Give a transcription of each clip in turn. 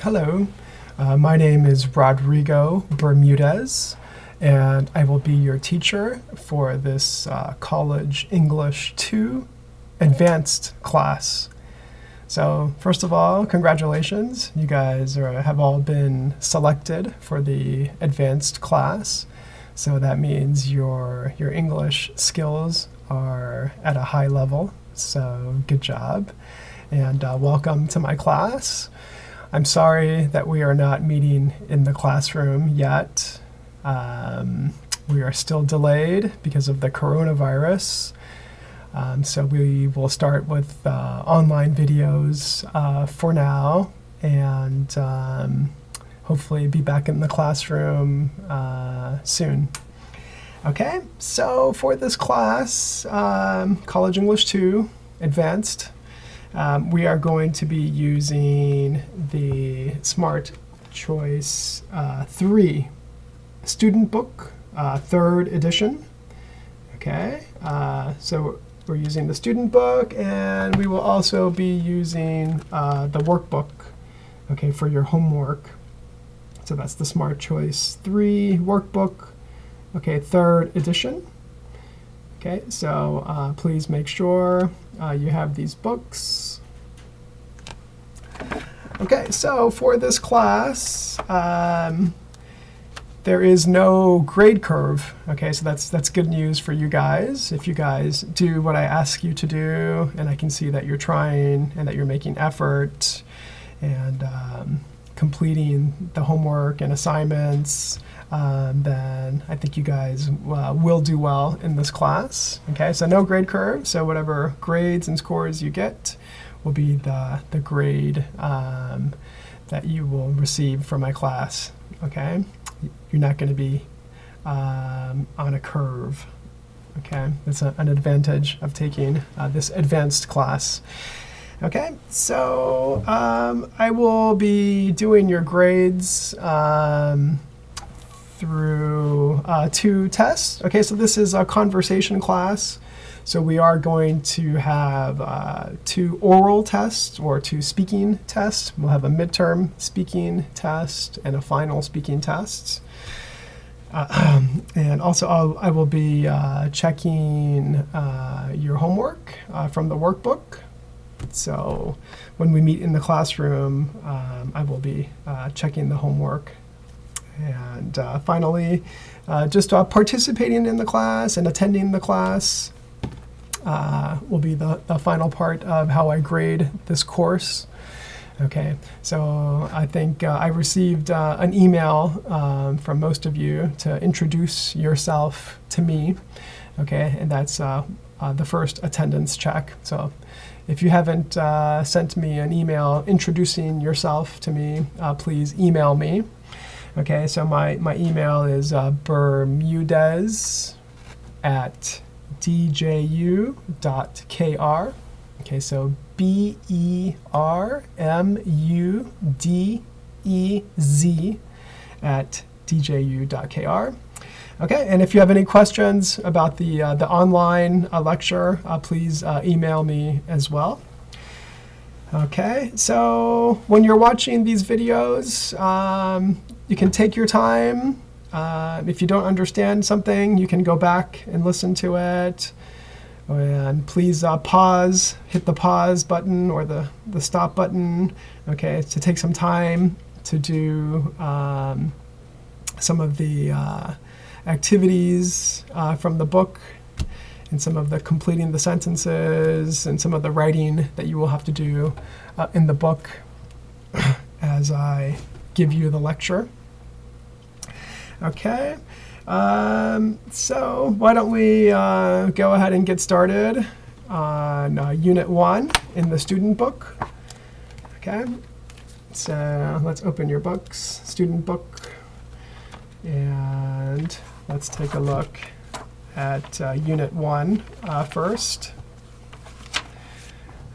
Hello, my name is Rodrigo Bermudez, and I will be your teacher for this College English 2 Advanced class. So first of all, congratulations. You guys have all been selected for the advanced class. So that means your English skills are at a high level. So good job, and welcome to my class. I'm sorry that we are not meeting in the classroom yet. We are still delayed because of the coronavirus. So we will start with online videos for now, and hopefully be back in the classroom soon. Okay, so for this class, College English 2 Advanced, we are going to be using the Smart Choice 3 student book, 3rd edition. Okay, so we're using the student book, and we will also be using the workbook, okay, for your homework. So that's the Smart Choice 3 workbook, okay, 3rd edition. Okay, so please make sure you have these books. Okay, so for this class, there is no grade curve. Okay, so that's good news for you guys. If you guys do what I ask you to do, and I can see that you're trying and that you're making effort and completing the homework and assignments, then I think you guys will do well in this class. Okay, so no grade curve, so whatever grades and scores you get will be the grade that you will receive from my class. Okay, you're not going to be on a curve. Okay, that's an advantage of taking this advanced class. Okay, so I will be doing your grades through 2 tests. Okay, so this is a conversation class. So we are going to have 2 oral tests or 2 speaking tests. We'll have a midterm speaking test and a final speaking test. And also I will be checking your homework from the workbook. So when we meet in the classroom, I will be checking the homework. And finally, just participating in the class and attending the class will be the final part of how I grade this course. Okay, so I think I received an email from most of you to introduce yourself to me. Okay, and that's the first attendance check. So if you haven't sent me an email introducing yourself to me, please email me. Okay, so my email is bermudez@dju.kr. Okay, so bermudez@dju.kr. Okay, and if you have any questions about the online lecture, please email me as well. Okay, so when you're watching these videos, you can take your time. If you don't understand something, you can go back and listen to it. And please pause, hit the pause button or the stop button, okay, to take some time to do some of the activities from the book, and some of the completing the sentences, and some of the writing that you will have to do in the book as I give you the lecture. Okay, so why don't we go ahead and get started on Unit 1 in the student book. Okay, so let's open your books, student book, and let's take a look at Unit 1 first.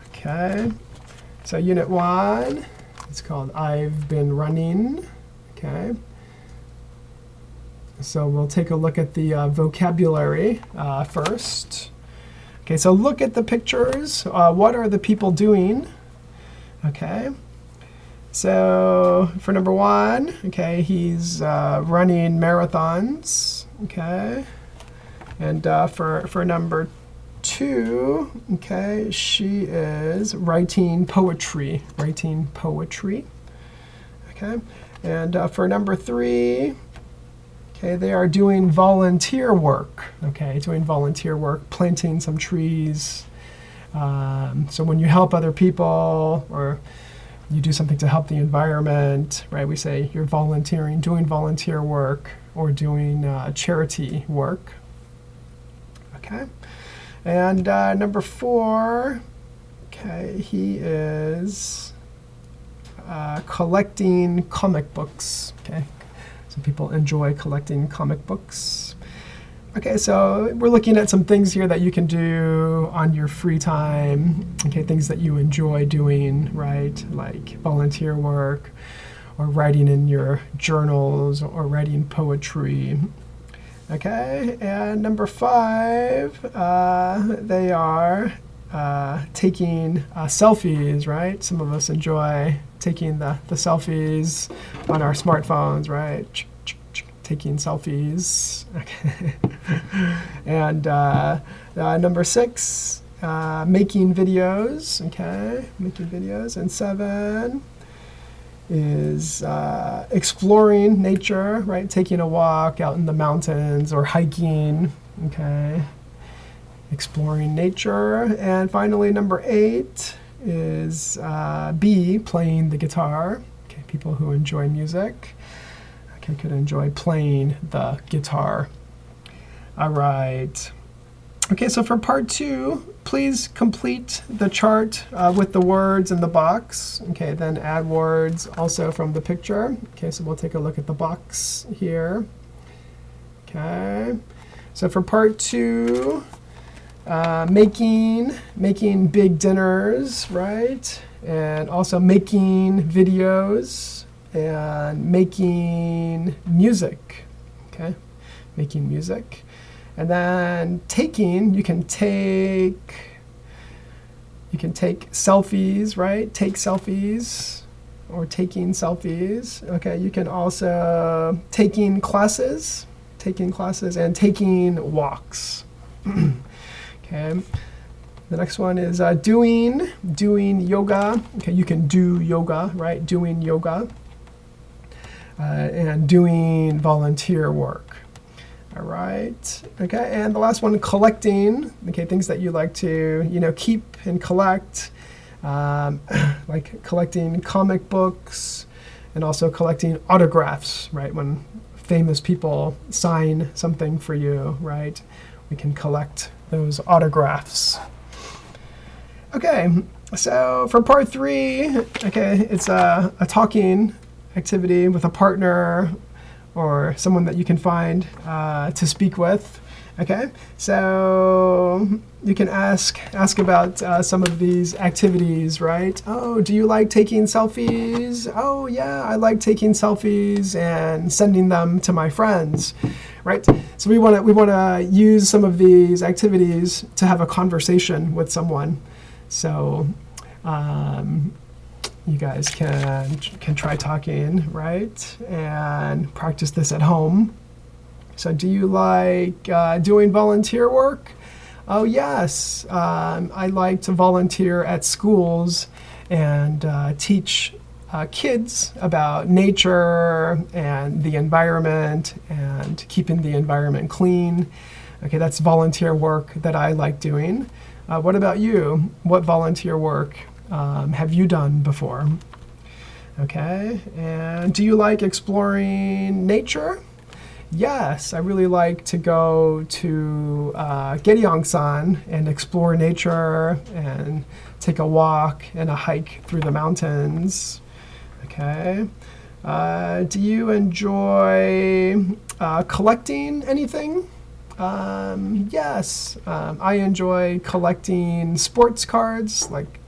Okay, so Unit 1, it's called I've Been Running. Okay, so we'll take a look at the vocabulary first. Okay, so look at the pictures. What are the people doing? Okay, So for number 1, okay, he's running marathons, okay. And for number 2, okay, she is writing poetry, okay. And for number 3, okay, they are doing volunteer work, okay, planting some trees. So when you help other people or you do something to help the environment, right, we say you're volunteering, doing volunteer work or doing charity work. Okay. And number 4, okay, he is collecting comic books, okay. Some people enjoy collecting comic books. Okay, so we're looking at some things here that you can do on your free time, okay, things that you enjoy doing, right, like volunteer work or writing in your journals or writing poetry. Okay, and number 5, they are taking selfies, right? Some of us enjoy taking the selfies on our smartphones, right? Taking selfies. Okay. And number 6, making videos, okay? Making videos. And 7 is exploring nature, right? Taking a walk out in the mountains or hiking, okay? Exploring nature. And finally, number 8 is B, playing the guitar. Okay, people who enjoy music, okay, could enjoy playing the guitar. All right. Okay, so for part 2, please complete the chart with the words in the box. Okay, then add words also from the picture. Okay, so we'll take a look at the box here. Okay, so for part 2, making big dinners, right? And also making videos and making music, okay? Making music. And then taking, you can take selfies, right? Take selfies or taking selfies. Okay, you can also taking classes and taking walks. Okay. The next one is doing yoga. Okay, you can do yoga, right? Doing yoga. And doing volunteer work. All right. Okay, and the last one, collecting. Okay, things that you like to, keep and collect, like collecting comic books, and also collecting autographs. Right, when famous people sign something for you, right? We can collect those autographs. Okay, so for part 3, okay, it's a talking activity with a partner or someone that you can find to speak with. Okay, so you can ask about some of these activities, right? Oh, do you like taking selfies? Oh yeah, I like taking selfies and sending them to my friends, right? So we want to use some of these activities to have a conversation with someone. So you guys can try talking, right? And practice this at home. So do you like doing volunteer work? Oh yes, I like to volunteer at schools and teach kids about nature and the environment and keeping the environment clean. Okay, that's volunteer work that I like doing. What about you? What volunteer work have you done before? Okay, and do you like exploring nature? Yes, I really like to go to Gyeongsan and explore nature and take a walk and a hike through the mountains. Okay. Do you enjoy collecting anything? Yes, I enjoy collecting sports cards, like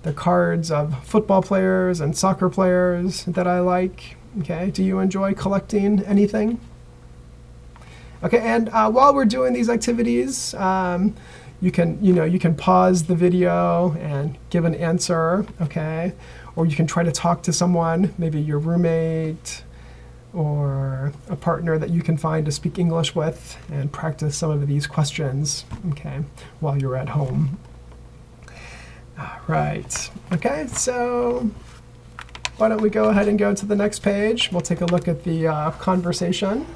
the cards of football players and soccer players that I like. Okay, do you enjoy collecting anything? Okay, and while we're doing these activities, you can pause the video and give an answer, okay? or you can try to talk to someone, maybe your roommate or a partner that you can find to speak English with, and practice some of these questions, okay, while you're at home. All right, okay, so why don't we go ahead and go to the next page. We'll take a look at the conversation.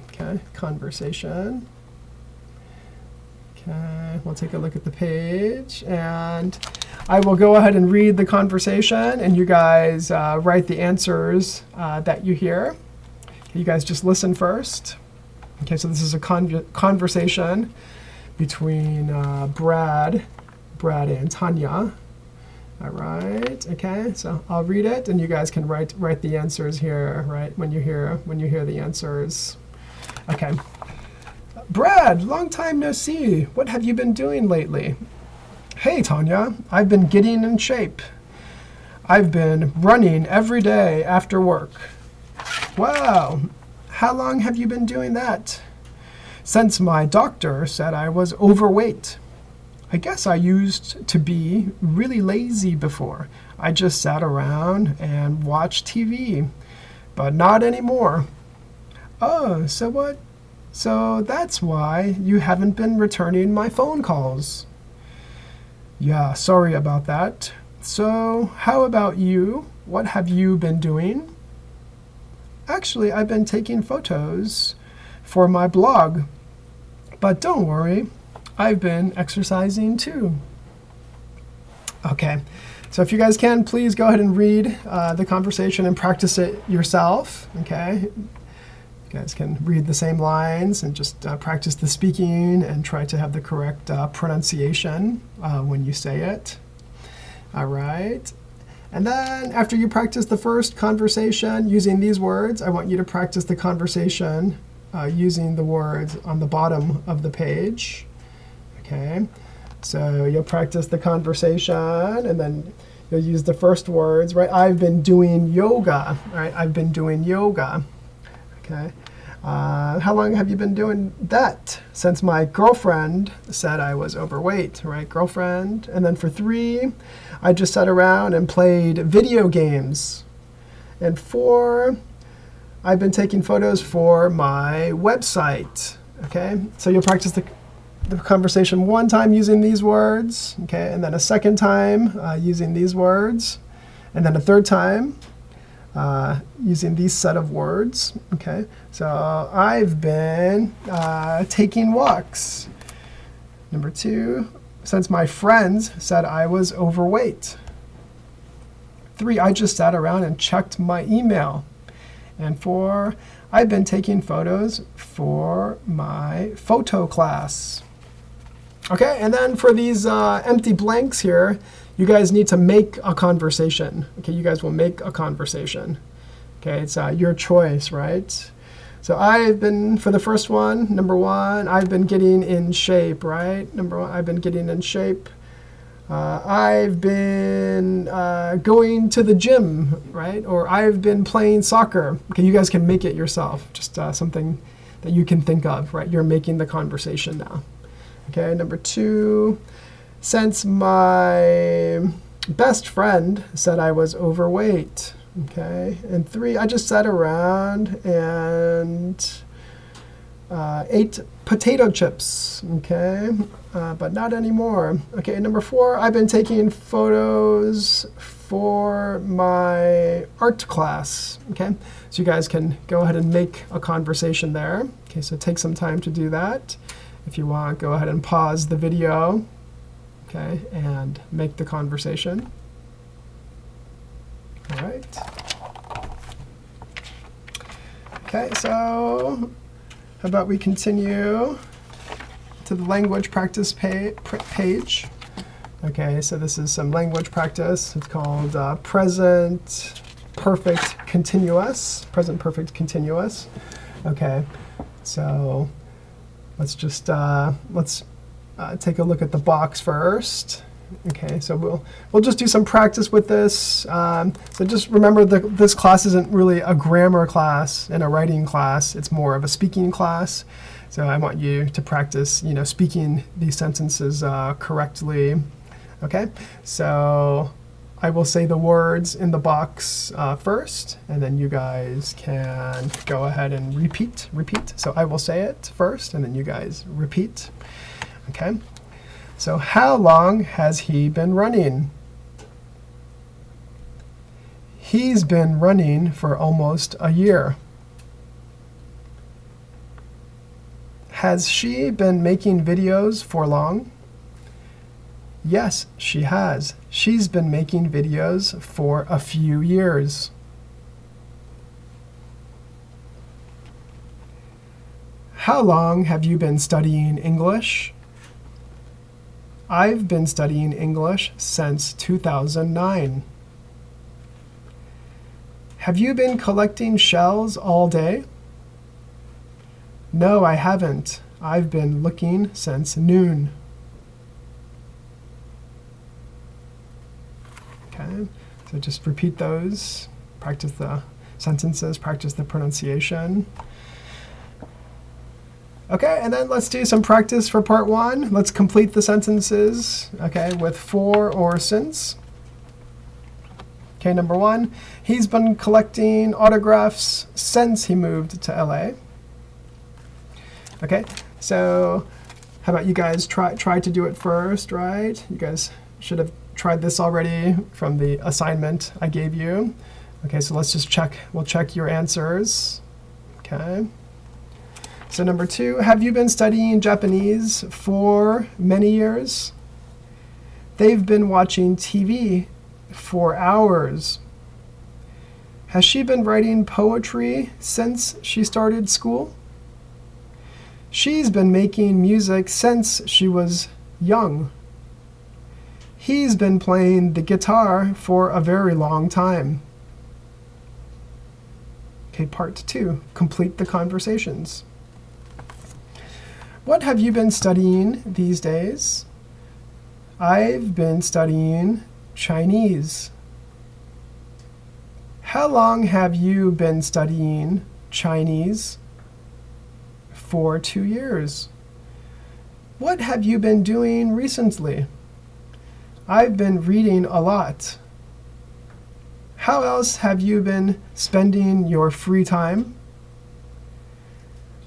Okay, conversation. Okay, we'll take a look at the page, and I will go ahead and read the conversation, and you guys write the answers that you hear. You guys just listen first. Okay, so this is a conversation between Brad and Tanya. All right, okay, so I'll read it, and you guys can write the answers here, right, when you hear the answers. Okay. Brad, long time no see. What have you been doing lately? Hey, Tanya, I've been getting in shape. I've been running every day after work. Wow, how long have you been doing that? Since my doctor said I was overweight. I guess I used to be really lazy before. I just sat around and watched TV, but not anymore. Oh, so what? So that's why you haven't been returning my phone calls. Yeah, sorry about that. So how about you? What have you been doing? Actually, I've been taking photos for my blog. But don't worry, I've been exercising too. Okay, so if you guys can, please go ahead and read the conversation and practice it yourself. Okay, you guys can read the same lines and just practice the speaking and try to have the correct pronunciation when you say it. All right. And then after you practice the first conversation using these words, I want you to practice the conversation using the words on the bottom of the page. Okay, so you'll practice the conversation, and then you'll use the first words, right? I've been doing yoga, right? I've been doing yoga. Okay, how long have you been doing that? Since my girlfriend said I was overweight, right? Girlfriend. And then for 3, I just sat around and played video games. And 4, I've been taking photos for my website. Okay, so you'll practice the conversation one time using these words, okay, and then a second time using these words, and then a third time using these set of words. Okay, so I've been taking walks. Number 2, since my friends said I was overweight. 3, I just sat around and checked my email. And 4, I've been taking photos for my photo class. Okay, and then for these empty blanks here, you guys need to make a conversation. Okay, you guys will make a conversation. Okay, it's your choice, right? So I've been, for the first one, number 1, I've been getting in shape, right? Number 1, I've been getting in shape. I've been going to the gym, right? Or I've been playing soccer. Okay, you guys can make it yourself. Just something that you can think of, right? You're making the conversation now. Okay, number 2, since my best friend said I was overweight. Okay, and 3, I just sat around and ate potato chips. Okay, but not anymore. Okay, number 4, I've been taking photos for my art class. Okay, so you guys can go ahead and make a conversation there. Okay, so take some time to do that. If you want, go ahead and pause the video, okay, and make the conversation. All right. Okay, so how about we continue to the language practice page. Okay, so this is some language practice. It's called present perfect continuous. Present perfect continuous. Okay, so let's just take a look at the box first. Okay, so we'll just do some practice with this. So just remember that this class isn't really a grammar class and a writing class. It's more of a speaking class. So I want you to practice, speaking these sentences correctly. Okay, so I will say the words in the box first, and then you guys can go ahead and repeat. So I will say it first, and then you guys repeat. Okay? So how long has he been running? He's been running for almost a year. Has she been making videos for long? Yes, she has. She's been making videos for a few years. How long have you been studying English? I've been studying English since 2009. Have you been collecting shells all day? No, I haven't. I've been looking since noon. Okay, so just repeat those. Practice the sentences, practice the pronunciation. Okay, and then let's do some practice for part one. Let's complete the sentences, okay, with for or since. Okay, number one, he's been collecting autographs since he moved to LA. Okay, so how about you guys try to do it first, right? You guys should have tried this already from the assignment I gave you. Okay, so let's just check. We'll check your answers. Okay. So number two, have you been studying Japanese for many years? They've been watching TV for hours. Has she been writing poetry since she started school? She's been making music since she was young. He's been playing the guitar for a very long time. Okay, part two, complete the conversations. What have you been studying these days? I've been studying Chinese. How long have you been studying Chinese? For 2 years. What have you been doing recently? I've been reading a lot. How else have you been spending your free time?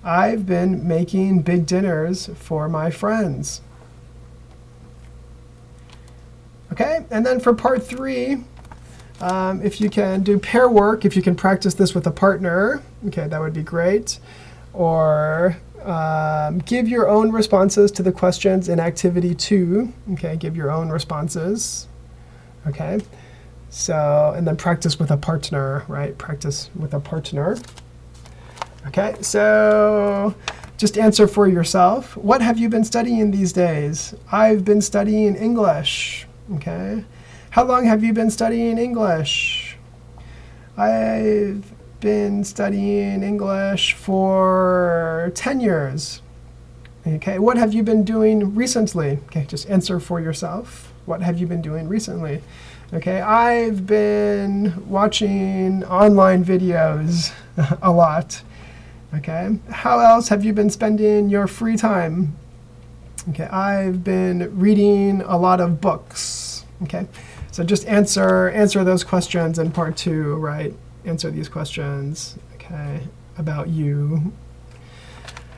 I've been making big dinners for my friends. Okay, and then for part three, if you can do pair work, if you can practice this with a partner, okay, that would be great. Or give your own responses to the questions in activity 2. Okay, give your own responses. Okay, so, and then practice with a partner, right? Practice with a partner. Okay, so just answer for yourself. What have you been studying these days? I've been studying English. Okay, how long have you been studying English? I've been studying English for 10 years. Okay, what have you been doing recently? Okay, just answer for yourself. What have you been doing recently? Okay, I've been watching online videos a lot. Okay, how else have you been spending your free time? Okay, I've been reading a lot of books. Okay, so just answer those questions in part 2, right? Answer these questions, okay, about you.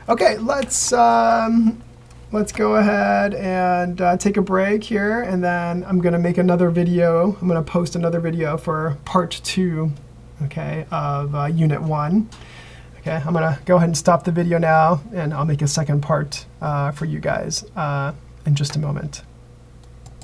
Okay, let's go ahead and take a break here, and then I'm going to make another video. I'm going to post another video for part 2, okay, of Unit 1. Okay, I'm going to go ahead and stop the video now, and I'll make a second part for you guys in just a moment.